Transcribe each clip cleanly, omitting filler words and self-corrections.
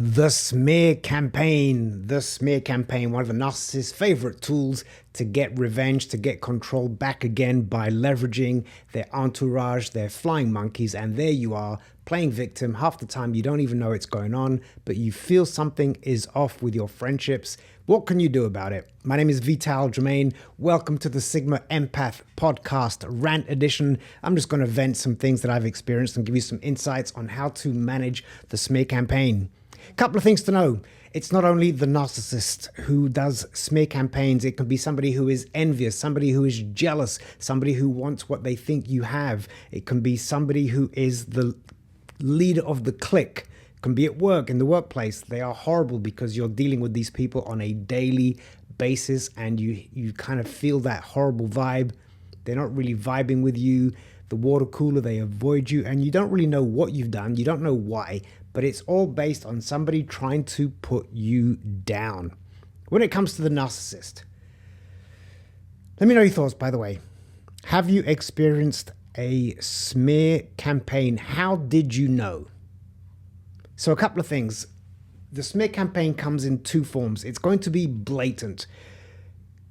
The smear campaign. The smear campaign, one of the narcissist's favorite tools to get revenge, to get control back again by leveraging their entourage, their flying monkeys. And there you are, playing victim. Half the time you don't even know it's going on, but you feel something is off with your friendships. What can you do about it? My name is Germaine. Welcome to the Sigma Empath podcast rant edition. I'm just going to vent some things that I've experienced and give you some insights on how to manage the smear campaign. Couple of things to know. It's not only the narcissist who does smear campaigns. It can be somebody who is envious, somebody who is jealous, somebody who wants what they think you have. It can be somebody who is the leader of the clique. It can be at work, in the workplace. They are horrible because you're dealing with these people on a daily basis and you kind of feel that horrible vibe. They're not really vibing with you. The water cooler, they avoid you, and you don't really know what you've done. You don't know why, but it's all based on somebody trying to put you down. When it comes to the narcissist, let me know your thoughts, by the way. Have you experienced a smear campaign? How did you know? So a couple of things. The smear campaign comes in two forms. It's going to be blatant.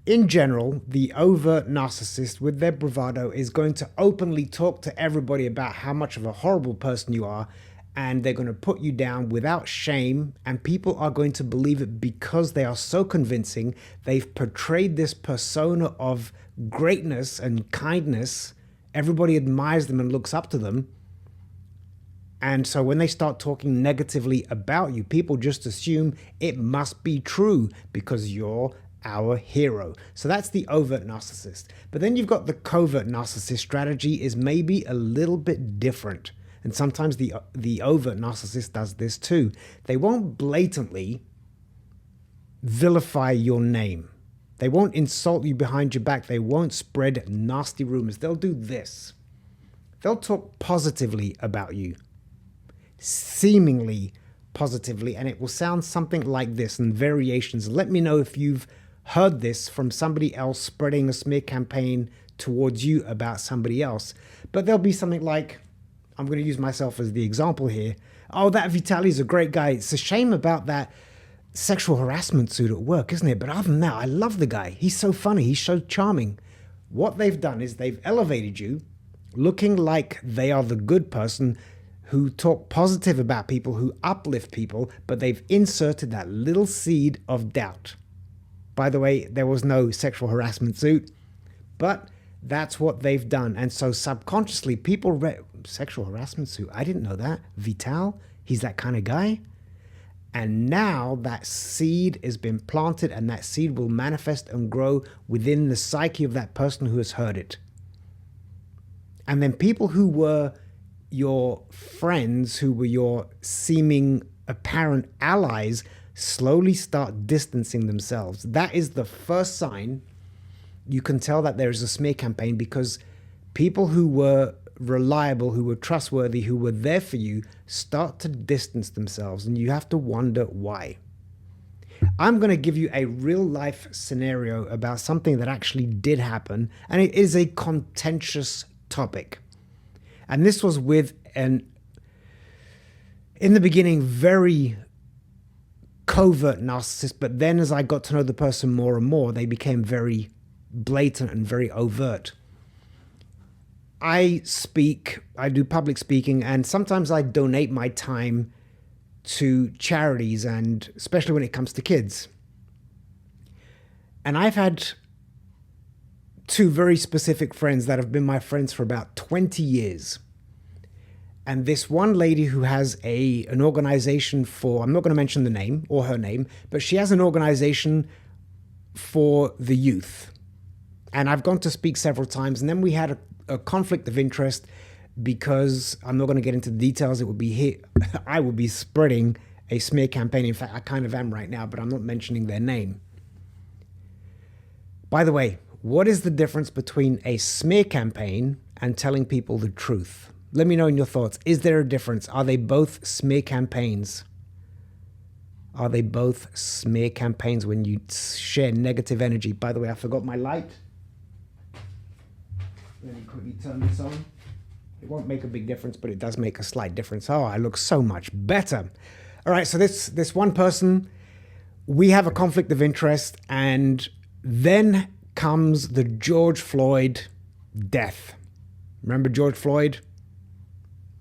In general, the overt narcissist with their bravado is going to openly talk to everybody about how much of a horrible person you are, and they're going to put you down without shame, and people are going to believe it because they are so convincing. They've portrayed this persona of greatness and kindness. Everybody admires them and looks up to them. And so when they start talking negatively about you, people just assume it must be true because you're our hero. So that's the overt narcissist. But then you've got the covert narcissist. Strategy is maybe a little bit different. And sometimes the overt narcissist does this too. They won't blatantly vilify your name. They won't insult you behind your back. They won't spread nasty rumors. They'll do this. They'll talk positively about you, seemingly positively, and it will sound something like this in variations. Let me know if you've heard this from somebody else spreading a smear campaign towards you about somebody else. But there'll be something like, I'm going to use myself as the example here. Oh, that Vitali's a great guy. It's a shame about that sexual harassment suit at work, isn't it? But other than that, I love the guy. He's so funny. He's so charming. What they've done is they've elevated you, looking like they are the good person who talk positive about people, who uplift people, but they've inserted that little seed of doubt. By the way, there was no sexual harassment suit, but that's what they've done. And so subconsciously, people read sexual harassment suit. I didn't know that. Vital, he's that kind of guy. And now that seed has been planted, and that seed will manifest and grow within the psyche of that person who has heard it. And then people who were your friends, who were your seeming apparent allies, slowly start distancing themselves. That is the first sign you can tell that there is a smear campaign, because people who were reliable, who were trustworthy, who were there for you, start to distance themselves, and you have to wonder why. I'm going to give you a real life scenario about something that actually did happen, and it is a contentious topic. And this was with in the beginning, very covert narcissist, but then as I got to know the person more and more, they became very blatant and very overt. I do public speaking, and sometimes I donate my time to charities, and especially when it comes to kids. And I've had two very specific friends that have been my friends for about 20 years. And this one lady who has an organization for, I'm not going to mention the name or her name, but she has an organization for the youth. And I've gone to speak several times, and then we had a conflict of interest because I'm not going to get into the details. It would be here. I would be spreading a smear campaign. In fact, I kind of am right now, but I'm not mentioning their name. By the way, what is the difference between a smear campaign and telling people the truth? Let me know in your thoughts. Is there a difference? Are they both smear campaigns? Are they both smear campaigns when you share negative energy? By the way, I forgot my light. Let me quickly turn this on. It won't make a big difference, but it does make a slight difference. Oh, I look so much better. All right, so this one person, we have a conflict of interest, and then comes the George Floyd death. Remember George Floyd?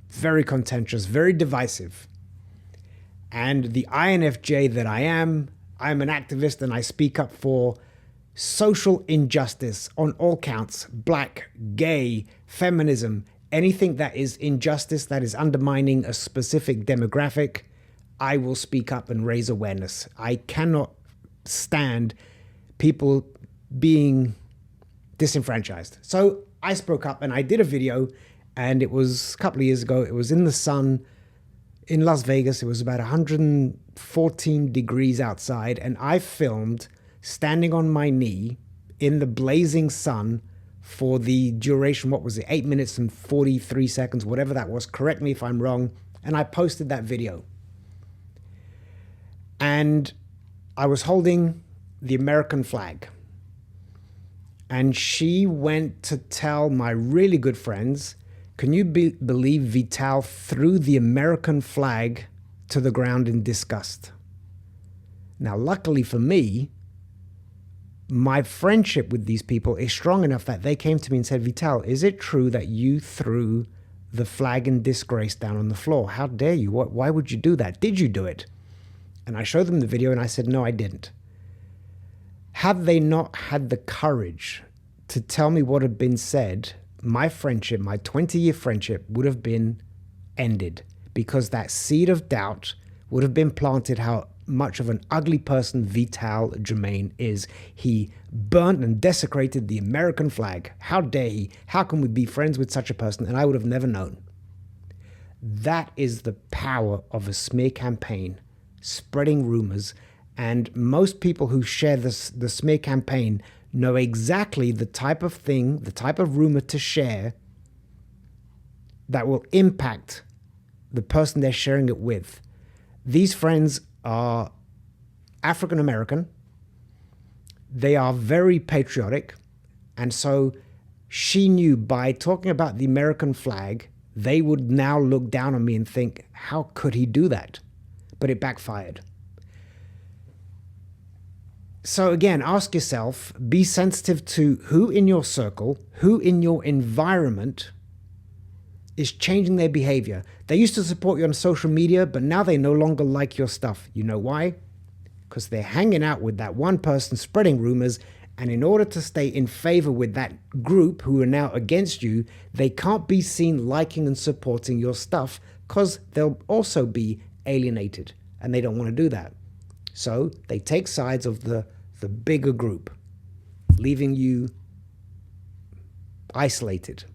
Very contentious, very divisive. And the INFJ that I'm an activist, and I speak up for social injustice on all counts: black, gay, feminism, anything that is injustice, that is undermining a specific demographic. I will speak up and raise awareness. I cannot stand people being disenfranchised. So I spoke up and I did a video, and it was a couple of years ago. It was in the sun in Las Vegas. It was about 114 degrees outside, and I filmed standing on my knee in the blazing sun for the duration, what was it, 8 minutes and 43 seconds, whatever that was. Correct me if I'm wrong. And I posted that video. And I was holding the American flag. And she went to tell my really good friends, can you believe Vital threw the American flag to the ground in disgust? Now, luckily for me, my friendship with these people is strong enough that they came to me and said, Vital, is it true that you threw the flag in disgrace down on the floor? How dare you? Why would you do that? Did you do it? And I showed them the video and I said, no, I didn't. Had they not had the courage to tell me what had been said, my friendship, my 20-year friendship, would have been ended, because that seed of doubt would have been planted how much of an ugly person Vital Germaine is. He burnt and desecrated the American flag. How dare he? How can we be friends with such a person? And I would have never known. That is the power of a smear campaign, spreading rumors. And most people who share the smear campaign know exactly the type of thing, the type of rumor to share that will impact the person they're sharing it with. These friends are African American. They are very patriotic. And so she knew by talking about the American flag, they would now look down on me and think, how could he do that? But it backfired. So again, ask yourself, be sensitive to who in your circle, who in your environment is changing their behavior. They used to support you on social media, but now they no longer like your stuff. You know why? Because they're hanging out with that one person spreading rumors, and in order to stay in favor with that group who are now against you, they can't be seen liking and supporting your stuff, because they'll also be alienated, and they don't want to do that. So they take sides of the bigger group, leaving you isolated.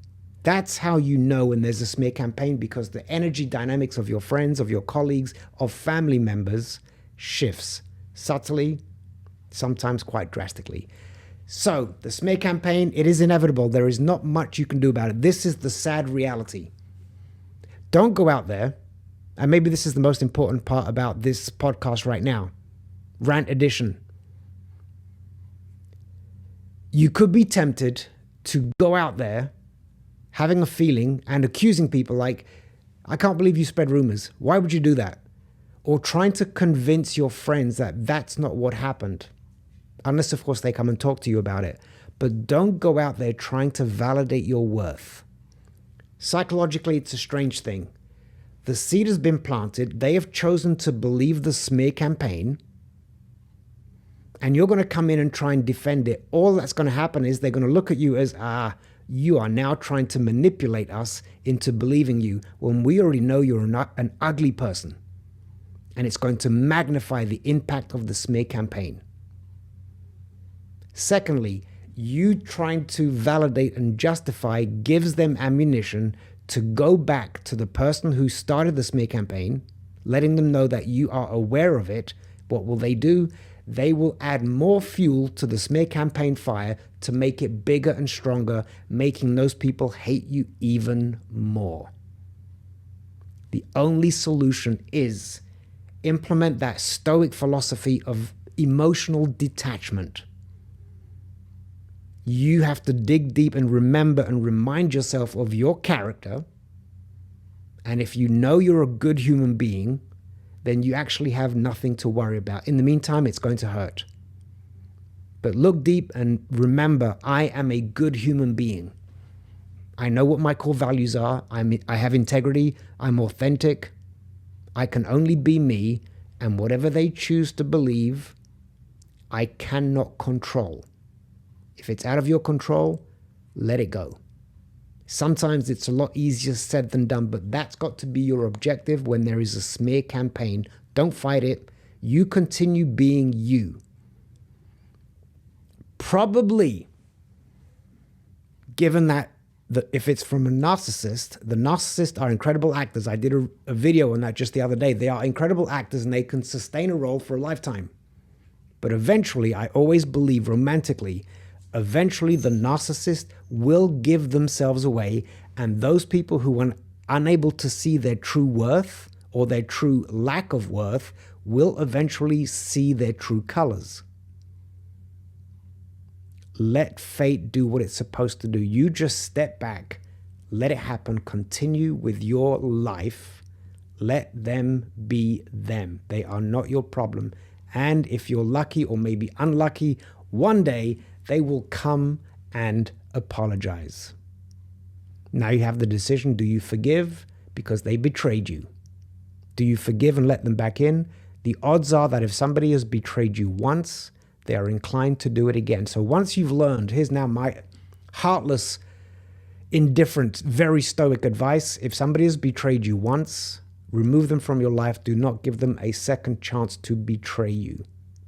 That's how you know when there's a smear campaign, because the energy dynamics of your friends, of your colleagues, of family members shifts subtly, sometimes quite drastically. So the smear campaign, it is inevitable. There is not much you can do about it. This is the sad reality. Don't go out there, and maybe this is the most important part about this podcast right now, Rant Edition. You could be tempted to go out there having a feeling and accusing people like, I can't believe you spread rumors. Why would you do that? Or trying to convince your friends that that's not what happened. Unless, of course, they come and talk to you about it. But don't go out there trying to validate your worth. Psychologically, it's a strange thing. The seed has been planted. They have chosen to believe the smear campaign. And you're going to come in and try and defend it. All that's going to happen is they're going to look at you as, you are now trying to manipulate us into believing you, when we already know you're an ugly person. And it's going to magnify the impact of the smear campaign. Secondly, you trying to validate and justify gives them ammunition to go back to the person who started the smear campaign, letting them know that you are aware of it. What will they do? They will add more fuel to the smear campaign fire to make it bigger and stronger, making those people hate you even more. The only solution is implement that stoic philosophy of emotional detachment. You have to dig deep and remember and remind yourself of your character. And if you know you're a good human being, then you actually have nothing to worry about. In the meantime, it's going to hurt. But look deep and remember, I am a good human being. I know what my core values are. I have integrity. I'm authentic. I can only be me, and whatever they choose to believe, I cannot control. If it's out of your control, let it go. Sometimes it's a lot easier said than done, but that's got to be your objective when there is a smear campaign. Don't fight it. You continue being you. Probably, given that if it's from a narcissist, the narcissists are incredible actors. I did a video on that just the other day. They are incredible actors and they can sustain a role for a lifetime. But eventually, I always believe romantically, eventually the narcissist will give themselves away, and those people who are unable to see their true worth or their true lack of worth will eventually see their true colors. Let fate do what it's supposed to do. You just step back, let it happen, continue with your life. Let them be them. They are not your problem. And if you're lucky or maybe unlucky, one day they will come and apologize. Now you have the decision. Do you forgive because they betrayed you? Do you forgive and let them back in? The odds are that if somebody has betrayed you once, they are inclined to do it again. So once you've learned, here's now my heartless, indifferent, very stoic advice. If somebody has betrayed you once, remove them from your life. Do not give them a second chance to betray you.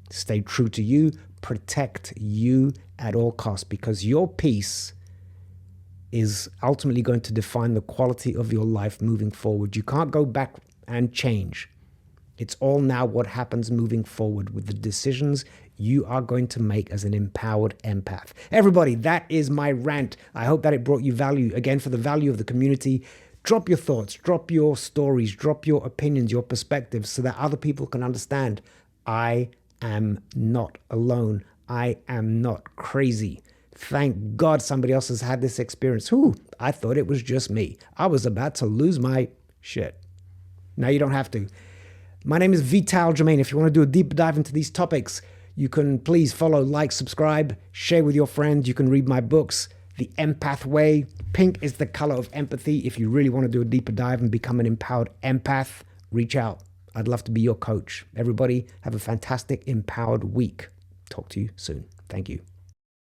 Stay true to you. Protect you at all costs, because your peace is ultimately going to define the quality of your life moving forward. You can't go back and change. It's all now what happens moving forward with the decisions you are going to make as an empowered empath. Everybody, that is my rant. I hope that it brought you value. Again, for the value of the community, drop your thoughts, drop your stories, drop your opinions, your perspectives, so that other people can understand I am not alone. I am not crazy. Thank God somebody else has had this experience. I thought it was just me. I was about to lose my shit. Now you don't have to. My name is Germaine. If you want to do a deep dive into these topics, you can please follow, like, subscribe, share with your friends. You can read my books, The Empath Way. Pink is the color of empathy. If you really want to do a deeper dive and become an empowered empath, reach out. I'd love to be your coach. Everybody, have a fantastic, empowered week. Talk to you soon. Thank you.